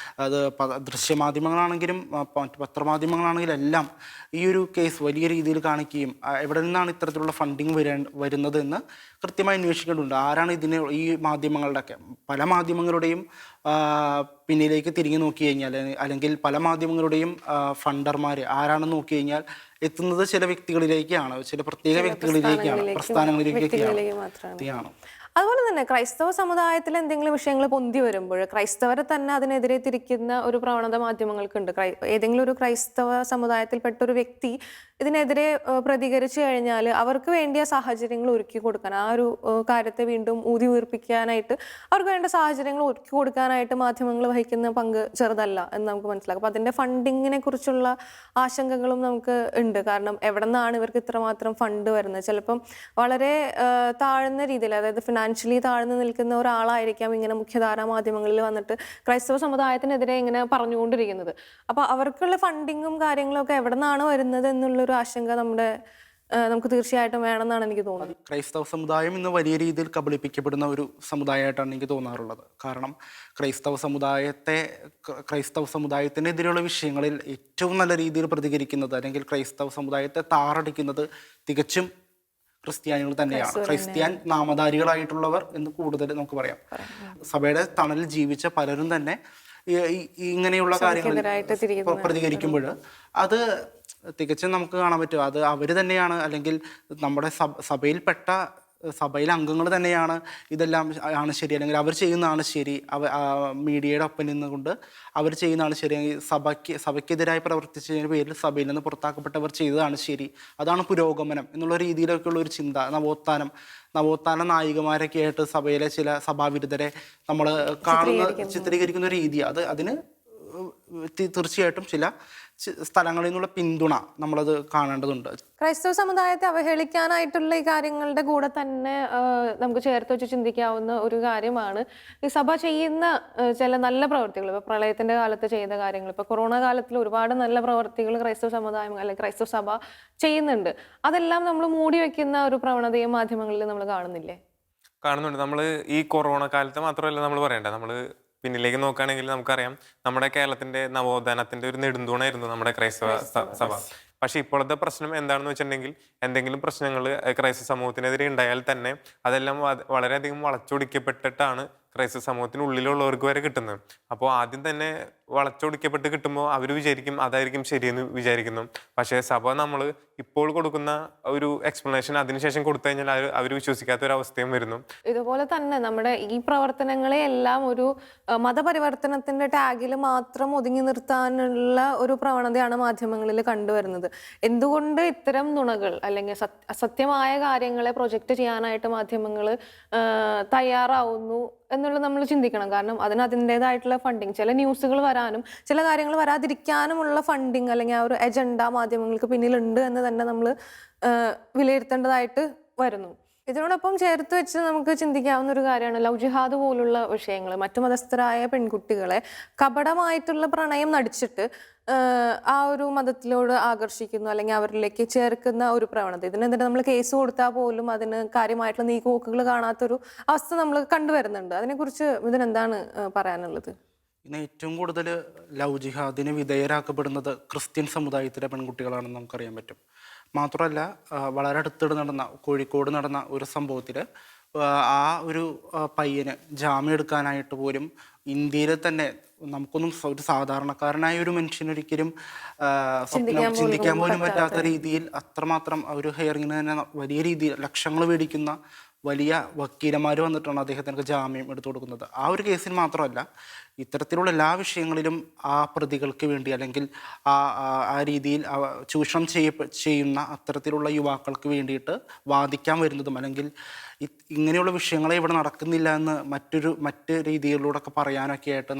C: അത് ദൃശ്യമാധ്യമങ്ങളാണെങ്കിലും മറ്റ് പത്രമാധ്യമങ്ങളാണെങ്കിലും എല്ലാം ഈ ഒരു കേസ് വലിയ രീതിയിൽ കാണിക്കുകയും എവിടെ നിന്നാണ് ഇത്തരത്തിലുള്ള ഫണ്ടിങ് വരുന്നതെന്ന് കൃത്യമായി അന്വേഷിക്കേണ്ടതുണ്ട്. ആരാണ് ഇതിനെ ഈ മാധ്യമങ്ങളുടെയൊക്കെ പല മാധ്യമങ്ങളുടെയും പിന്നിലേക്ക് തിരിഞ്ഞു നോക്കി കഴിഞ്ഞാൽ, അല്ലെങ്കിൽ പല മാധ്യമങ്ങളുടെയും ഫണ്ടർമാർ ആരാണെന്ന് നോക്കി കഴിഞ്ഞാൽ എത്തുന്നത് ചില വ്യക്തികളിലേക്കാണ്, ചില പ്രത്യേക വ്യക്തികളിലേക്കാണ്, പ്രസ്ഥാനങ്ങളിലേക്കാണ്.
A: അതുപോലെ തന്നെ ക്രൈസ്തവ സമുദായത്തിൽ എന്തെങ്കിലും വിഷയങ്ങൾ പൊന്തി വരുമ്പോൾ ക്രൈസ്തവരെ തന്നെ അതിനെതിരെ തിരിക്കുന്ന ഒരു പ്രവണത മാധ്യമങ്ങൾക്കുണ്ട്. ഏതെങ്കിലും ഒരു ക്രൈസ്തവ സമുദായത്തിൽപ്പെട്ട ഒരു വ്യക്തി ഇതിനെതിരെ പ്രതികരിച്ചു കഴിഞ്ഞാൽ അവർക്ക് വേണ്ടിയ സാഹചര്യങ്ങൾ ഒരുക്കി കൊടുക്കാൻ, ആ ഒരു കാര്യത്തെ വീണ്ടും ഊതി ഉയർപ്പിക്കാനായിട്ട് അവർക്ക് വേണ്ട സാഹചര്യങ്ങൾ ഒരുക്കി കൊടുക്കാനായിട്ട് മാധ്യമങ്ങൾ വഹിക്കുന്ന പങ്ക് ചെറുതല്ല എന്ന് നമുക്ക് മനസ്സിലാക്കാം. അപ്പം അതിൻ്റെ ഫണ്ടിങ്ങിനെ കുറിച്ചുള്ള ആശങ്കകളും നമുക്ക് ഉണ്ട്. കാരണം എവിടെ നിന്നാണ് ഇവർക്ക് ഇത്രമാത്രം ഫണ്ട് വരുന്നത്? ചിലപ്പം വളരെ താഴ്ന്ന രീതിയിൽ, അതായത് ഫിനാൻഷ്യലി താഴ്ന്നു നിൽക്കുന്ന ഒരാളായിരിക്കാം ഇങ്ങനെ മുഖ്യധാരാ മാധ്യമങ്ങളിൽ വന്നിട്ട് ക്രൈസ്തവ സമുദായത്തിനെതിരെ ഇങ്ങനെ പറഞ്ഞുകൊണ്ടിരിക്കുന്നത്. അപ്പോൾ അവർക്കുള്ള ഫണ്ടിങ്ങും കാര്യങ്ങളും ഒക്കെ എവിടെ നിന്നാണ് വരുന്നത് എന്നുള്ളൊരു ആശങ്ക നമുക്ക് തീർച്ചയായിട്ടും വേണമെന്നാണ് എനിക്ക് തോന്നുന്നത്.
C: ക്രൈസ്തവ സമുദായം ഇന്ന് വലിയ രീതിയിൽ കബളിപ്പിക്കപ്പെടുന്ന ഒരു സമുദായമായിട്ടാണ് എനിക്ക് തോന്നാറുള്ളത്. കാരണം ക്രൈസ്തവ സമുദായത്തിനെതിരെയുള്ള വിഷയങ്ങളിൽ ഏറ്റവും നല്ല രീതിയിൽ പ്രതികരിക്കുന്നത്, അല്ലെങ്കിൽ ക്രൈസ്തവ സമുദായത്തെ താറടിക്കുന്നത് തികച്ചും ക്രിസ്ത്യാനികൾ തന്നെയാണ്. ക്രിസ്ത്യൻ നാമധാരികളായിട്ടുള്ളവർ എന്ന് കൂടുതൽ നമുക്ക് പറയാം. സഭയുടെ തണലിൽ ജീവിച്ച പലരും തന്നെ ഇങ്ങനെയുള്ള കാര്യങ്ങൾ പ്രതികരിക്കുമ്പോൾ അത് തികച്ചും നമുക്ക് കാണാൻ പറ്റും. അത് അവർ തന്നെയാണ്, അല്ലെങ്കിൽ നമ്മുടെ സഭയിലെ അംഗങ്ങൾ തന്നെയാണ് ഇതെല്ലാം ആണ് ശരി, അല്ലെങ്കിൽ അവർ ചെയ്യുന്നതാണ് ശരി, മീഡിയയുടെ ഒപ്പം നിന്നുകൊണ്ട് അവർ ചെയ്യുന്നതാണ് ശരി, സഭയ്ക്കെതിരായി പ്രവർത്തിച്ചതിന് പേരിൽ സഭയിൽ നിന്ന് പുറത്താക്കപ്പെട്ടവർ ചെയ്തതാണ് ശരി, അതാണ് പുരോഗമനം എന്നുള്ള രീതിയിലൊക്കെയുള്ള ഒരു ചിന്ത, നവോത്ഥാന നായികമാരൊക്കെ ആയിട്ട് സഭയിലെ ചില സഭാവിരുദ്ധരെ നമ്മൾ ചിത്രീകരിക്കുന്ന രീതി, അതിന് തീർച്ചയായിട്ടും ചില സ്ഥലങ്ങളിൽ നിന്നുള്ള പിന്തുണ നമ്മളത് കാണേണ്ടതുണ്ട്.
A: ക്രൈസ്തവ സമുദായത്തെ അവഹേളിക്കാനായിട്ടുള്ള ഈ കാര്യങ്ങളുടെ കൂടെ തന്നെ നമുക്ക് ചേർത്ത് വെച്ച് ചിന്തിക്കാവുന്ന ഒരു കാര്യമാണ് ഈ സഭ ചെയ്യുന്ന ചില നല്ല പ്രവർത്തികൾ. ഇപ്പോൾ പ്രളയത്തിന്റെ കാലത്ത് ചെയ്ത കാര്യങ്ങൾ, ഇപ്പോൾ കൊറോണ കാലത്തിൽ ഒരുപാട് നല്ല പ്രവർത്തികൾ ക്രൈസ്തവ സമുദായം അല്ലെങ്കിൽ ക്രൈസ്തവ സഭ ചെയ്യുന്നുണ്ട്. അതെല്ലാം നമ്മൾ മൂടി വെക്കുന്ന ഒരു പ്രവണതയും മാധ്യമങ്ങളിൽ നമ്മൾ കാണുന്നില്ലേ?
B: കാണുന്നുണ്ട്. നമ്മൾ ഈ കൊറോണ കാലത്ത് മാത്രമല്ല നമ്മൾ പറയേണ്ടത്, നമ്മൾ പിന്നിലേക്ക് നോക്കുകയാണെങ്കിൽ നമുക്കറിയാം നമ്മുടെ കേരളത്തിന്റെ നവോത്ഥാനത്തിന്റെ ഒരു നെടുന്തൂണായിരുന്നു നമ്മുടെ ക്രൈസ്തവ സഭ. പക്ഷെ ഇപ്പോഴത്തെ പ്രശ്നം എന്താണെന്ന് വെച്ചിട്ടുണ്ടെങ്കിൽ, എന്തെങ്കിലും പ്രശ്നങ്ങൾ ക്രൈസ്തവ സമൂഹത്തിനെതിരെ ഉണ്ടായാൽ തന്നെ അതെല്ലാം വളരെയധികം വളച്ചൊടിക്കപ്പെട്ടിട്ടാണ് ക്രൈസ്തവ സമൂഹത്തിനുള്ളിലുള്ളവർക്ക് വരെ കിട്ടുന്നത്. അപ്പോൾ ആദ്യം തന്നെ വളച്ചൊടിക്കപ്പെട്ട് കിട്ടുമ്പോൾ അവർ വിചാരിക്കും അതായിരിക്കും ശരിയെന്ന് വിചാരിക്കുന്നു. പക്ഷേ സഭ നമ്മൾ ഇപ്പോൾ കൊടുക്കുന്ന ഒരു എക്സ്പ്ലനേഷൻ അതിനുശേഷം കൊടുത്തു കഴിഞ്ഞാൽ അവർ വിശ്വസിക്കാത്ത ഒരു അവസ്ഥയും വരുന്നു.
A: ഇതുപോലെ തന്നെ നമ്മുടെ ഈ പ്രവർത്തനങ്ങളെ എല്ലാം ഒരു മതപരിവർത്തനത്തിന്റെ ടാഗിൽ മാത്രം ഒതുങ്ങി നിർത്താനുള്ള ഒരു പ്രവണതയാണ് മാധ്യമങ്ങളിൽ കണ്ടുവരുന്നത്. എന്തുകൊണ്ട് ഇത്തരം നുണകൾ അല്ലെങ്കിൽ അസത്യമായ കാര്യങ്ങളെ പ്രൊജക്റ്റ് ചെയ്യാനായിട്ട് മാധ്യമങ്ങൾ തയ്യാറാവുന്നു എന്നുള്ളത് നമ്മൾ ചിന്തിക്കണം. കാരണം അതിൻ്റെതായിട്ടുള്ള ഫണ്ടിങ്, ചില ന്യൂസുകൾ വരാനും ചില കാര്യങ്ങൾ വരാതിരിക്കാനുമുള്ള ഫണ്ടിങ് അല്ലെങ്കിൽ ആ ഒരു എജണ്ട മാധ്യമങ്ങൾക്ക് പിന്നിലുണ്ട് എന്ന് തന്നെ നമ്മൾ വിലയിരുത്തേണ്ടതായിട്ട് വരുന്നു. ഇതിനോടൊപ്പം ചേർത്ത് വെച്ച് നമുക്ക് ചിന്തിക്കാവുന്ന ഒരു കാര്യമാണ് ലവ് ജിഹാദ് പോലുള്ള വിഷയങ്ങൾ. മറ്റു മതസ്ഥരായ പെൺകുട്ടികളെ കപടമായിട്ടുള്ള പ്രണയം നടിച്ചിട്ട് ആ ഒരു മതത്തിലോട് ആകർഷിക്കുന്നു അല്ലെങ്കിൽ അവരിലേക്ക് ചേർക്കുന്ന ഒരു പ്രവണത. ഇതിനെതിരെ നമ്മൾ കേസ് കൊടുത്താൽ പോലും അതിന് കാര്യമായിട്ടുള്ള നീക്കുപോക്കുകൾ കാണാത്തൊരു അവസ്ഥ നമ്മൾ കണ്ടുവരുന്നുണ്ട്. അതിനെക്കുറിച്ച് ഇതിനെന്താണ് പറയാനുള്ളത്?
C: ഇന്ന് ഏറ്റവും കൂടുതൽ ലവ് ജിഹാദിന് വിധേയരാക്കപ്പെടുന്നത് ക്രിസ്ത്യൻ സമുദായത്തിലെ പെൺകുട്ടികളാണെന്ന് നമുക്കറിയാൻ പറ്റും. മാത്രമല്ല, വളരെ അടുത്തിടെ കോഴിക്കോട് നടന്ന ഒരു സംഭവത്തിൽ ആ ഒരു പയ്യന് ജാമ്യം എടുക്കാനായിട്ട് പോലും ഇന്ത്യയിൽ തന്നെ നമുക്കൊന്നും ഒരു സാധാരണക്കാരനായ ഒരു മനുഷ്യനൊരിക്കലും ചിന്തിക്കാൻ പോലും പറ്റാത്ത രീതിയിൽ അത്രമാത്രം ഒരു ഹെയറിങ്ങിന് തന്നെ വലിയ രീതിയിൽ ലക്ഷങ്ങൾ മേടിക്കുന്ന വലിയ വക്കീലന്മാർ വന്നിട്ടാണ് അദ്ദേഹത്തിന് ജാമ്യം എടുത്തു കൊടുക്കുന്നത്. ആ ഒരു കേസിൽ മാത്രമല്ല, ഇത്തരത്തിലുള്ള എല്ലാ വിഷയങ്ങളിലും ആ പ്രതികൾക്ക് വേണ്ടി അല്ലെങ്കിൽ ആ രീതിയിൽ ചൂഷണം ചെയ്യുന്ന അത്തരത്തിലുള്ള യുവാക്കൾക്ക് വേണ്ടിയിട്ട് വാദിക്കാൻ വരുന്നതും, അല്ലെങ്കിൽ ഇങ്ങനെയുള്ള വിഷയങ്ങളെ ഇവിടെ നടക്കുന്നില്ല എന്ന് മറ്റ് രീതികളിലൂടെ ഒക്കെ പറയാനൊക്കെ ആയിട്ട്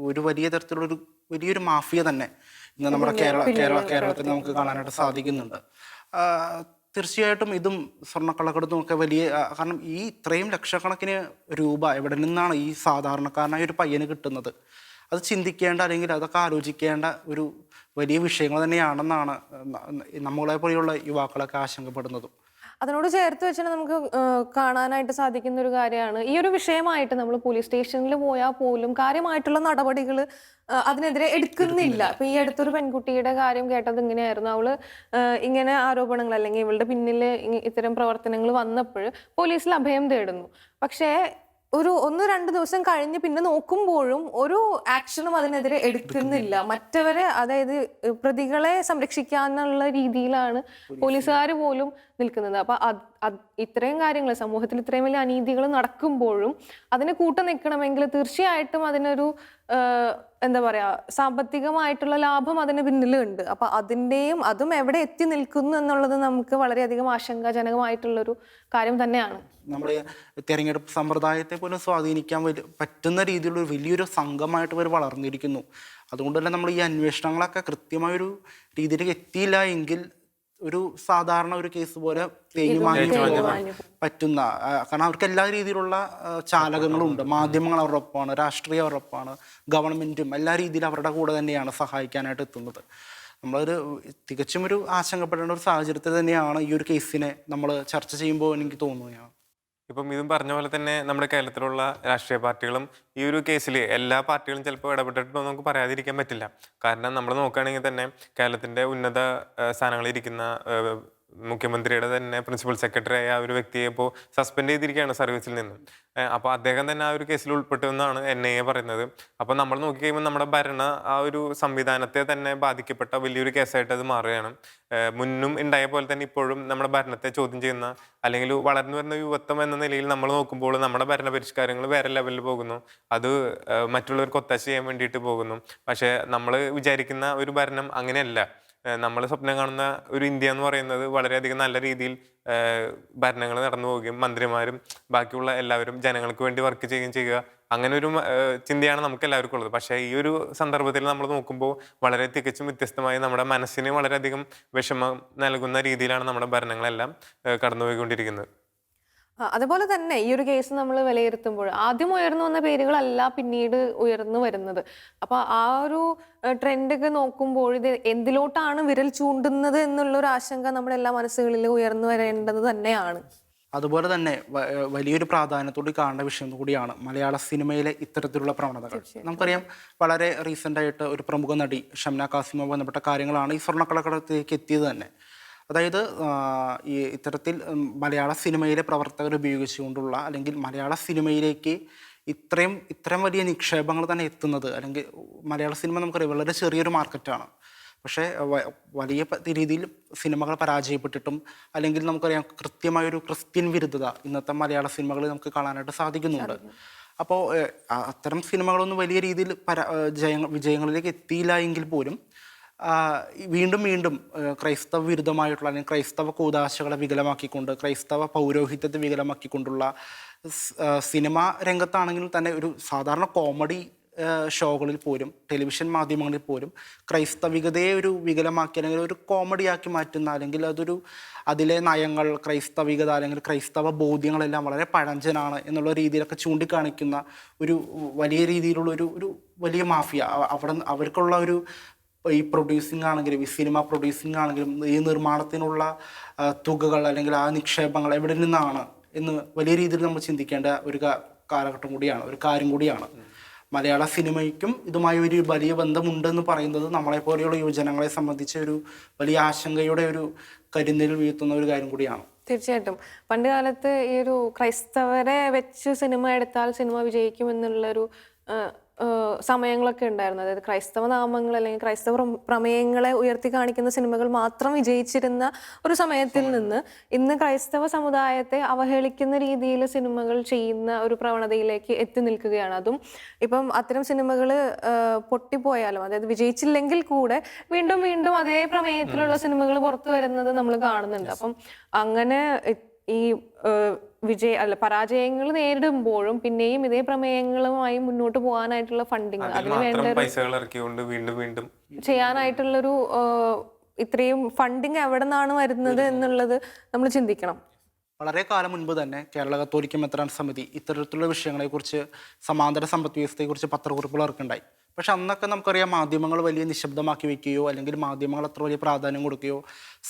C: ഒരു വലിയ തരത്തിലുള്ളൊരു വലിയൊരു മാഫിയ തന്നെ ഇന്ന് നമ്മുടെ കേരളത്തിൽ നമുക്ക് കാണാനായിട്ട് സാധിക്കുന്നുണ്ട്. തീർച്ചയായിട്ടും ഇതും സ്വർണ്ണക്കള്ളക്കടത്തും ഒക്കെ വലിയ, കാരണം ഈ ഇത്രയും ലക്ഷക്കണക്കിന് രൂപ എവിടെ നിന്നാണ് ഈ സാധാരണക്കാരനായ ഒരു പയ്യന് കിട്ടുന്നത്? അത് ചിന്തിക്കേണ്ട അല്ലെങ്കിൽ അതൊക്കെ ആലോചിക്കേണ്ട ഒരു വലിയ വിഷയങ്ങൾ തന്നെയാണെന്നാണ് നമ്മളെ പോലെയുള്ള യുവാക്കളൊക്കെ ആശങ്കപ്പെടുന്നതും.
A: അതിനോട് ചേർത്ത് വെച്ചാൽ നമുക്ക് കാണാനായിട്ട് സാധിക്കുന്ന ഒരു കാര്യമാണ് ഈ ഒരു വിഷയമായിട്ട് നമ്മൾ പോലീസ് സ്റ്റേഷനിൽ പോയാൽ പോലും കാര്യമായിട്ടുള്ള നടപടികൾ അതിനെതിരെ എടുക്കുന്നില്ല. ഇപ്പൊ ഈ അടുത്തൊരു പെൺകുട്ടിയുടെ കാര്യം കേട്ടത് ഇങ്ങനെയായിരുന്നു. അവള് ഇങ്ങനെ ആരോപണങ്ങൾ അല്ലെങ്കിൽ ഇവളുടെ പിന്നിൽ ഇത്തരം പ്രവർത്തനങ്ങൾ വന്നപ്പോൾ പോലീസിൽ അഭയം തേടുന്നു. പക്ഷേ ഒരു 1-2 ദിവസം കഴിഞ്ഞ് പിന്നെ നോക്കുമ്പോഴും ഒരു ആക്ഷനും അതിനെതിരെ എടുക്കുന്നില്ല. മറ്റവരെ, അതായത് പ്രതികളെ സംരക്ഷിക്കാനുള്ള രീതിയിലാണ് പോലീസുകാർ പോലും നിൽക്കുന്നത്. അപ്പൊ ഇത്രയും കാര്യങ്ങൾ സമൂഹത്തിൽ ഇത്രയും വലിയ അനീതികൾ നടക്കുമ്പോഴും അതിന് കൂട്ടു നിൽക്കണമെങ്കിൽ തീർച്ചയായിട്ടും അതിനൊരു എന്താ പറയാ, സാമ്പത്തികമായിട്ടുള്ള ലാഭം അതിന് പിന്നിലുണ്ട്. അപ്പൊ അതും എവിടെ എത്തി നിൽക്കുന്നു എന്നുള്ളത് നമുക്ക് വളരെയധികം ആശങ്കാജനകമായിട്ടുള്ളൊരു കാര്യം തന്നെയാണ്.
C: നമ്മുടെ തെരഞ്ഞെടുപ്പ് സമ്പ്രദായത്തെ പോലും സ്വാധീനിക്കാൻ പറ്റുന്ന രീതിയിലുള്ള വലിയൊരു സംഘമായിട്ട് ഇവർ വളർന്നിരിക്കുന്നു. അതുകൊണ്ട് തന്നെ നമ്മൾ ഈ അന്വേഷണങ്ങളൊക്കെ കൃത്യമായൊരു രീതിയിലേക്ക് എത്തിയില്ല എങ്കിൽ ഒരു സാധാരണ ഒരു കേസ് പോലെ തേഞ്ഞു മാഞ്ഞു പറ്റുന്ന, കാരണം അവർക്ക് എല്ലാ രീതിയിലുള്ള ചാലകങ്ങളുണ്ട്. മാധ്യമങ്ങൾ അവരുടെ ഒപ്പമാണ്, രാഷ്ട്രീയം അവരുടെ ഒപ്പമാണ്, ഗവൺമെൻറ്റും എല്ലാ രീതിയിലും അവരുടെ കൂടെ തന്നെയാണ് സഹായിക്കാനായിട്ട് എത്തുന്നത്. നമ്മളൊരു തികച്ചും ഒരു ആശങ്കപ്പെടേണ്ട ഒരു സാഹചര്യത്തിൽ തന്നെയാണ് ഈ ഒരു കേസിനെ നമ്മൾ ചർച്ച ചെയ്യുമ്പോൾ എനിക്ക് തോന്നുകയാണ്.
B: ഇപ്പം ഇതും പറഞ്ഞ പോലെ തന്നെ നമ്മുടെ കേരളത്തിലുള്ള രാഷ്ട്രീയ പാർട്ടികളും ഈ ഒരു കേസിൽ എല്ലാ പാർട്ടികളും ചിലപ്പോൾ ഇടപെട്ടിട്ടുണ്ടോ നമുക്ക് പറയാതിരിക്കാൻ പറ്റില്ല. കാരണം നമ്മൾ നോക്കുകയാണെങ്കിൽ തന്നെ കേരളത്തിൻ്റെ ഉന്നത സ്ഥാനങ്ങളിൽ ഇരിക്കുന്ന മുഖ്യമന്ത്രിയുടെ തന്നെ പ്രിൻസിപ്പൽ സെക്രട്ടറി ആയ ആ ഒരു വ്യക്തിയെ ഇപ്പോൾ സസ്പെൻഡ് ചെയ്തിരിക്കുകയാണ് സർവീസിൽ നിന്ന്. അപ്പോൾ അദ്ദേഹം തന്നെ ആ ഒരു കേസിൽ ഉൾപ്പെട്ടു എന്നാണ് NIA പറയുന്നത്. അപ്പോൾ നമ്മൾ നോക്കിക്കഴിയുമ്പോൾ നമ്മുടെ ആ ഒരു സംവിധാനത്തെ തന്നെ ബാധിക്കപ്പെട്ട വലിയൊരു കേസായിട്ട് അത് മാറുകയാണ്. മുന്നും ഉണ്ടായ പോലെ തന്നെ ഇപ്പോഴും നമ്മുടെ ഭരണത്തെ ചോദ്യം ചെയ്യുന്ന, അല്ലെങ്കിൽ വളർന്നു വരുന്ന യുവത്വം എന്ന നിലയിൽ നമ്മൾ നോക്കുമ്പോൾ നമ്മുടെ ഭരണ പരിഷ്കാരങ്ങൾ വേറെ ലെവലിൽ പോകുന്നു. അത് മറ്റുള്ളവർക്ക് ഒത്താശ ചെയ്യാൻ വേണ്ടിയിട്ട് പോകുന്നു. പക്ഷേ നമ്മൾ വിചാരിക്കുന്ന ഒരു ഭരണം അങ്ങനെയല്ല. നമ്മൾ സ്വപ്നം കാണുന്ന ഒരു ഇന്ത്യ എന്ന് പറയുന്നത് വളരെയധികം നല്ല രീതിയിൽ ഭരണങ്ങൾ നടന്നു പോവുകയും മന്ത്രിമാരും ബാക്കിയുള്ള എല്ലാവരും ജനങ്ങൾക്ക് വേണ്ടി വർക്ക് ചെയ്യുകയും ചെയ്യുക, അങ്ങനെ ഒരു ചിന്തയാണ് നമുക്ക് എല്ലാവർക്കും ഉള്ളത്. പക്ഷേ ഈ ഒരു സന്ദർഭത്തിൽ നമ്മൾ നോക്കുമ്പോൾ വളരെ തികച്ചും വ്യത്യസ്തമായി നമ്മുടെ മനസ്സിന് വളരെയധികം വിഷമം നൽകുന്ന രീതിയിലാണ് നമ്മുടെ ഭരണങ്ങളെല്ലാം കടന്നുപോയിക്കൊണ്ടിരിക്കുന്നത്.
A: അതുപോലെ തന്നെ ഈ ഒരു കേസ് നമ്മൾ വിലയിരുത്തുമ്പോൾ ആദ്യം ഉയർന്നു വന്ന പേരുകളല്ല പിന്നീട് ഉയർന്നു വരുന്നത്. അപ്പൊ ആ ഒരു ട്രെൻഡൊക്കെ നോക്കുമ്പോൾ ഇത് എന്തിലോട്ടാണ് വിരൽ ചൂണ്ടുന്നത് എന്നുള്ളൊരു ആശങ്ക നമ്മുടെ എല്ലാ മനസ്സുകളിലും ഉയർന്നു വരേണ്ടത് തന്നെയാണ്.
C: അതുപോലെ തന്നെ വലിയൊരു പ്രാധാന്യത്തോടെ കാണേണ്ട വിഷയം കൂടിയാണ് മലയാള സിനിമയിലെ ഇത്തരത്തിലുള്ള പ്രവണതകൾ. നമുക്കറിയാം, വളരെ റീസെൻ്റ് ആയിട്ട് ഒരു പ്രമുഖ നടി ഷംന കാസിമുമായി ബന്ധപ്പെട്ട കാര്യങ്ങളാണ് ഈ സ്വർണ്ണക്കള്ളക്കടത്തിലേക്ക് എത്തിയത് തന്നെ. അതായത് ഈ ഇത്തരത്തിൽ മലയാള സിനിമയിലെ പ്രവർത്തകർ ഉപയോഗിച്ചുകൊണ്ടുള്ള, അല്ലെങ്കിൽ മലയാള സിനിമയിലേക്ക് ഇത്രയും വലിയ നിക്ഷേപങ്ങൾ തന്നെ എത്തുന്നത്, അല്ലെങ്കിൽ മലയാള സിനിമ നമുക്കറിയാം വളരെ ചെറിയൊരു മാർക്കറ്റാണ്. പക്ഷേ വലിയ രീതിയിൽ സിനിമകൾ പരാജയപ്പെട്ടിട്ടും, അല്ലെങ്കിൽ നമുക്കറിയാം കൃത്യമായൊരു ക്രിസ്ത്യൻ വിരുദ്ധത ഇന്നത്തെ മലയാള സിനിമകളിൽ നമുക്ക് കാണാനായിട്ട് സാധിക്കുന്നുണ്ട്. അപ്പോൾ അത്തരം സിനിമകളൊന്നും വലിയ രീതിയിൽ വിജയങ്ങളിലേക്ക് എത്തിയില്ല എങ്കിൽ പോലും വീണ്ടും ക്രൈസ്തവ വിരുദ്ധമായിട്ടുള്ള, അല്ലെങ്കിൽ ക്രൈസ്തവ കൂദാശകളെ വികലമാക്കിക്കൊണ്ട്, ക്രൈസ്തവ പൗരോഹിത്യത്തെ വികലമാക്കിക്കൊണ്ടുള്ള സിനിമ രംഗത്താണെങ്കിൽ തന്നെ ഒരു സാധാരണ കോമഡി ഷോകളിൽ പോലും, ടെലിവിഷൻ മാധ്യമങ്ങളിൽ പോലും ക്രൈസ്തവികതയെ ഒരു വികലമാക്കി, അല്ലെങ്കിൽ ഒരു കോമഡിയാക്കി മാറ്റുന്ന, അല്ലെങ്കിൽ അതിലെ നയങ്ങൾ, ക്രൈസ്തവികത അല്ലെങ്കിൽ ക്രൈസ്തവ ബോധ്യങ്ങളെല്ലാം വളരെ പഴഞ്ചനാണ് എന്നുള്ള രീതിയിലൊക്കെ ചൂണ്ടിക്കാണിക്കുന്ന ഒരു വലിയ രീതിയിലുള്ള ഒരു വലിയ മാഫിയ, അവർക്കുള്ള ഒരു ഈ പ്രൊഡ്യൂസിങ് ആണെങ്കിലും, ഈ സിനിമ പ്രൊഡ്യൂസിങ് ആണെങ്കിലും, ഈ നിർമ്മാണത്തിനുള്ള തുകകൾ അല്ലെങ്കിൽ ആ നിക്ഷേപങ്ങൾ എവിടെ നിന്നാണ് എന്ന് വലിയ രീതിയിൽ നമ്മൾ ചിന്തിക്കേണ്ട ഒരു കാലഘട്ടം കൂടിയാണ്, ഒരു കാര്യം കൂടിയാണ്. മലയാള സിനിമയ്ക്കും ഇതുമായി ഒരു വലിയ ബന്ധമുണ്ടെന്ന് പറയുന്നത് നമ്മളെപ്പോലെയുള്ള യുവജനങ്ങളെ സംബന്ധിച്ച് ഒരു വലിയ ആശങ്കയുടെ ഒരു കരിനിഴൽ വീഴ്ത്തുന്ന ഒരു കാര്യം കൂടിയാണ്.
A: തീർച്ചയായിട്ടും പണ്ട് കാലത്ത് ഈ ഒരു ക്രൈസ്തവരെ വെച്ച് സിനിമ എടുത്താൽ സിനിമ വിജയിക്കുമെന്നുള്ളൊരു സമയങ്ങളൊക്കെ ഉണ്ടായിരുന്നു. അതായത് ക്രൈസ്തവ നാമങ്ങൾ അല്ലെങ്കിൽ ക്രൈസ്തവ പ്രമേയങ്ങളെ ഉയർത്തി കാണിക്കുന്ന സിനിമകൾ മാത്രം വിജയിച്ചിരുന്ന ഒരു സമയത്തിൽ നിന്ന് ഇന്ന് ക്രൈസ്തവ സമുദായത്തെ അവഹേളിക്കുന്ന രീതിയിൽ സിനിമകൾ ചെയ്യുന്ന ഒരു പ്രവണതയിലേക്ക് എത്തി നിൽക്കുകയാണ്. അതും ഇപ്പം അത്തരം സിനിമകൾ പൊട്ടിപ്പോയാലും, അതായത് വിജയിച്ചില്ലെങ്കിൽ കൂടെ വീണ്ടും അതേ പ്രമേയത്തിലുള്ള സിനിമകൾ പുറത്തു വരുന്നത് നമ്മൾ കാണുന്നുണ്ട്. അപ്പം അങ്ങനെ ഈ പരാജയങ്ങൾ നേരിടുമ്പോഴും പിന്നെയും ഇതേ പ്രമേയങ്ങളുമായി മുന്നോട്ട് പോകാനായിട്ടുള്ള ഫണ്ടിങ്, അതിന് വേണ്ട ചെയ്യാനായിട്ടുള്ളൊരു ഇത്രയും ഫണ്ടിങ് എവിടെ നിന്നാണ് വരുന്നത് എന്നുള്ളത് നമ്മൾ ചിന്തിക്കണം.
C: വളരെ കാലം മുൻപ് തന്നെ കേരള കത്തോലിക്ക മെത്രാൻ സമിതി ഇത്തരത്തിലുള്ള വിഷയങ്ങളെക്കുറിച്ച്, സമാന്തര സമ്പദ് വ്യവസ്ഥയെക്കുറിച്ച് പത്രക്കുറിപ്പുകൾ ഇറക്കുണ്ടായി. പക്ഷെ അന്നൊക്കെ നമുക്കറിയാം മാധ്യമങ്ങൾ വലിയ നിശബ്ദമാക്കി വെക്കുകയോ അല്ലെങ്കിൽ മാധ്യമങ്ങൾ അത്ര വലിയ പ്രാധാന്യം കൊടുക്കുകയോ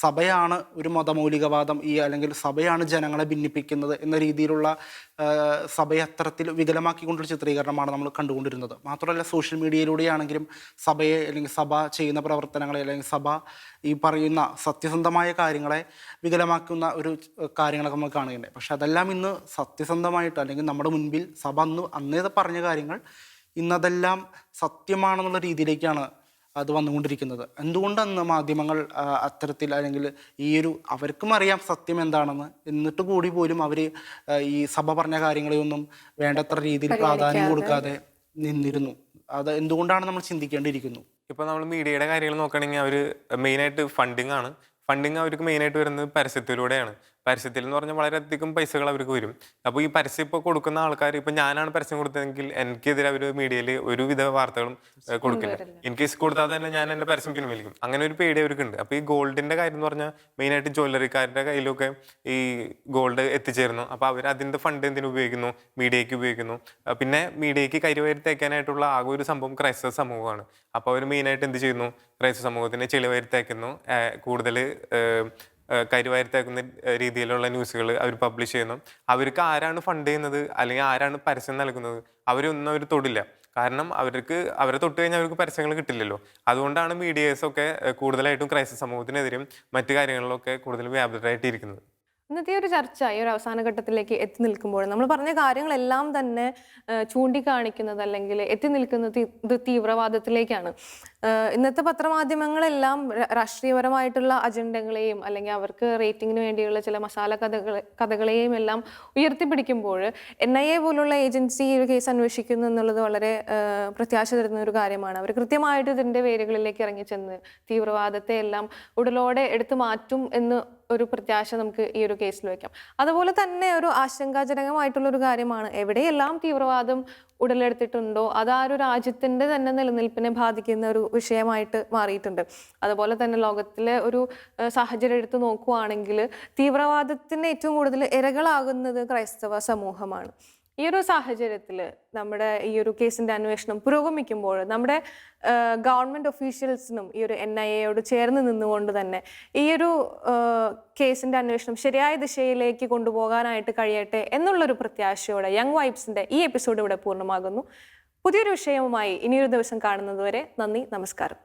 C: സഭയാണ് ഒരു മതമൗലികവാദം അല്ലെങ്കിൽ സഭയാണ് ജനങ്ങളെ ഭിന്നിപ്പിക്കുന്നത് എന്ന രീതിയിലുള്ള സഭയെ അത്തരത്തിൽ വികലമാക്കിക്കൊണ്ടൊരു ചിത്രീകരണമാണ് നമ്മൾ കണ്ടുകൊണ്ടിരുന്നത്. മാത്രമല്ല സോഷ്യൽ മീഡിയയിലൂടെയാണെങ്കിലും സഭയെ അല്ലെങ്കിൽ സഭ ചെയ്യുന്ന പ്രവർത്തനങ്ങളെ അല്ലെങ്കിൽ സഭ ഈ പറയുന്ന സത്യസന്ധമായ കാര്യങ്ങളെ വികലമാക്കുന്ന ഒരു കാര്യങ്ങളൊക്കെ നമ്മൾ കാണുകയുണ്ടായി. പക്ഷെ അതെല്ലാം ഇന്ന് സത്യസന്ധമായിട്ട് അല്ലെങ്കിൽ നമ്മുടെ മുൻപിൽ സഭ അന്നേ പറഞ്ഞ കാര്യങ്ങൾ ഇന്നതെല്ലാം സത്യമാണെന്നുള്ള രീതിയിലേക്കാണ് അത് വന്നുകൊണ്ടിരിക്കുന്നത്. എന്തുകൊണ്ടന്ന് മാധ്യമങ്ങൾ അത്തരത്തിൽ അല്ലെങ്കിൽ അവർക്കും അറിയാം സത്യം എന്താണെന്ന്, എന്നിട്ട് കൂടി പോലും അവർ ഈ സഭ പറഞ്ഞ കാര്യങ്ങളെയൊന്നും വേണ്ടത്ര രീതിയിൽ പ്രാധാന്യം കൊടുക്കാതെ നിന്നിരുന്നു? അത് എന്തുകൊണ്ടാണ് നമ്മൾ ചിന്തിക്കേണ്ടിയിരിക്കുന്നു.
B: ഇപ്പോൾ നമ്മൾ മീഡിയയുടെ കാര്യങ്ങൾ നോക്കുകയാണെങ്കിൽ അവർ മെയിനായിട്ട് ഫണ്ടിങ് ആണ്. ഫണ്ടിങ് അവർക്ക് മെയിനായിട്ട് വരുന്നത് പരസ്യത്തിലൂടെയാണ്. പരസ്യത്തിൽ എന്ന് പറഞ്ഞാൽ വളരെയധികം പൈസകൾ അവർക്ക് വരും. അപ്പോൾ ഈ പരസ്യം ഇപ്പോൾ കൊടുക്കുന്ന ആൾക്കാർ, ഇപ്പോൾ ഞാനാണ് പരസ്യം കൊടുത്തതെങ്കിൽ എനിക്കെതിരെ അവർ മീഡിയയിൽ ഒരുവിധ വാർത്തകളും കൊടുക്കില്ല. ഇൻ കേസ് കൊടുത്താൽ തന്നെ ഞാൻ എൻ്റെ പരസ്യം പിൻവലിക്കും. അങ്ങനെ ഒരു പേടി അവർക്കുണ്ട്. അപ്പോൾ ഈ ഗോൾഡിൻ്റെ കാര്യം എന്ന് പറഞ്ഞാൽ മെയിനായിട്ട് ജ്വല്ലറിക്കാരുടെ കയ്യിലൊക്കെ ഈ ഗോൾഡ് എത്തിച്ചേരുന്നു. അപ്പോൾ അവർ അതിൻ്റെ ഫണ്ട് എന്തിനു ഉപയോഗിക്കുന്നു? മീഡിയയ്ക്ക് ഉപയോഗിക്കുന്നു. പിന്നെ മീഡിയയ്ക്ക് കരിവാരി തേക്കാനായിട്ടുള്ള ആകെ ഒരു സംഭവം ക്രൈസ്തവ സമൂഹമാണ്. അപ്പോൾ അവർ മെയിനായിട്ട് എന്ത് ചെയ്യുന്നു? ക്രൈസ്തവ സമൂഹത്തിനെ ചെളിവാരി തേക്കുന്നു. കൂടുതൽ കരിവാരിത്താക്കുന്ന രീതിയിലുള്ള ന്യൂസുകൾ അവർ പബ്ലിഷ് ചെയ്യുന്നു. അവർക്ക് ആരാണ് ഫണ്ട് ചെയ്യുന്നത് അല്ലെങ്കിൽ ആരാണ് പരസ്യം നൽകുന്നത് അവരൊന്നും അവർ തൊടില്ല. കാരണം അവരെ തൊട്ട് കഴിഞ്ഞാൽ അവർക്ക് പരസ്യങ്ങൾ കിട്ടില്ലല്ലോ. അതുകൊണ്ടാണ് മീഡിയേഴ്സൊക്കെ കൂടുതലായിട്ടും ക്രൈസ്തവ സമൂഹത്തിനെതിരെയും മറ്റു കാര്യങ്ങളിലൊക്കെ കൂടുതൽ വ്യാപൃതരായിട്ടിരിക്കുന്നത്.
A: ഇന്നത്തെ ഒരു ചർച്ച ഈ ഒരു അവസാന ഘട്ടത്തിലേക്ക് എത്തി നിൽക്കുമ്പോൾ നമ്മൾ പറഞ്ഞ കാര്യങ്ങളെല്ലാം തന്നെ ചൂണ്ടിക്കാണിക്കുന്നത് അല്ലെങ്കിൽ എത്തി നിൽക്കുന്നത് ഇത് തീവ്രവാദത്തിലേക്കാണ്. ഇന്നത്തെ പത്രമാധ്യമങ്ങളെല്ലാം രാഷ്ട്രീയപരമായിട്ടുള്ള അജണ്ടകളെയും അല്ലെങ്കിൽ അവർക്ക് റേറ്റിങ്ങിന് വേണ്ടിയുള്ള ചില മസാല കഥകളെയും എല്ലാം ഉയർത്തിപ്പിടിക്കുമ്പോൾ NIA പോലുള്ള ഏജൻസി ഈ ഒരു കേസ് അന്വേഷിക്കുന്നു എന്നുള്ളത് വളരെ പ്രത്യാശ തരുന്ന ഒരു കാര്യമാണ്. അവർ കൃത്യമായിട്ട് ഇതിൻ്റെ വേരുകളിലേക്ക് ഇറങ്ങിച്ചെന്ന് തീവ്രവാദത്തെ എല്ലാം ഉടലോടെ എടുത്തു മാറ്റും എന്ന് ഒരു പ്രത്യാശ നമുക്ക് ഈ ഒരു കേസിൽ വയ്ക്കാം. അതുപോലെ തന്നെ ഒരു ആശങ്കാജനകമായിട്ടുള്ള ഒരു കാര്യമാണ്, എവിടെയെല്ലാം തീവ്രവാദം ഉടലെടുത്തിട്ടുണ്ടോ അത് ആ ഒരു രാജ്യത്തിൻ്റെ തന്നെ നിലനിൽപ്പിനെ ബാധിക്കുന്ന ഒരു വിഷയമായിട്ട് മാറിയിട്ടുണ്ട്. അതുപോലെ തന്നെ ലോകത്തിലെ ഒരു സാഹചര്യം എടുത്ത് നോക്കുകയാണെങ്കിൽ തീവ്രവാദത്തിന് ഏറ്റവും കൂടുതൽ ഇരകളാകുന്നത് ക്രൈസ്തവ സമൂഹമാണ്. ഈ ഒരു സാഹചര്യത്തിൽ നമ്മുടെ ഈ ഒരു കേസിൻ്റെ അന്വേഷണം പുരോഗമിക്കുമ്പോൾ നമ്മുടെ ഗവൺമെൻറ് ഒഫീഷ്യൽസിനും ഈ ഒരു NIAയോട് ചേർന്ന് നിന്നുകൊണ്ട് തന്നെ ഈ ഒരു കേസിൻ്റെ അന്വേഷണം ശരിയായ ദിശയിലേക്ക് കൊണ്ടുപോകാനായിട്ട് കഴിയട്ടെ എന്നുള്ളൊരു പ്രത്യാശയോടെ യങ് വൈബ്സിൻ്റെ ഈ എപ്പിസോഡ് ഇവിടെ പൂർണ്ണമാകുന്നു. പുതിയൊരു വിഷയവുമായി ഇനിയൊരു ദിവസം കാണുന്നതുവരെ നന്ദി, നമസ്കാരം.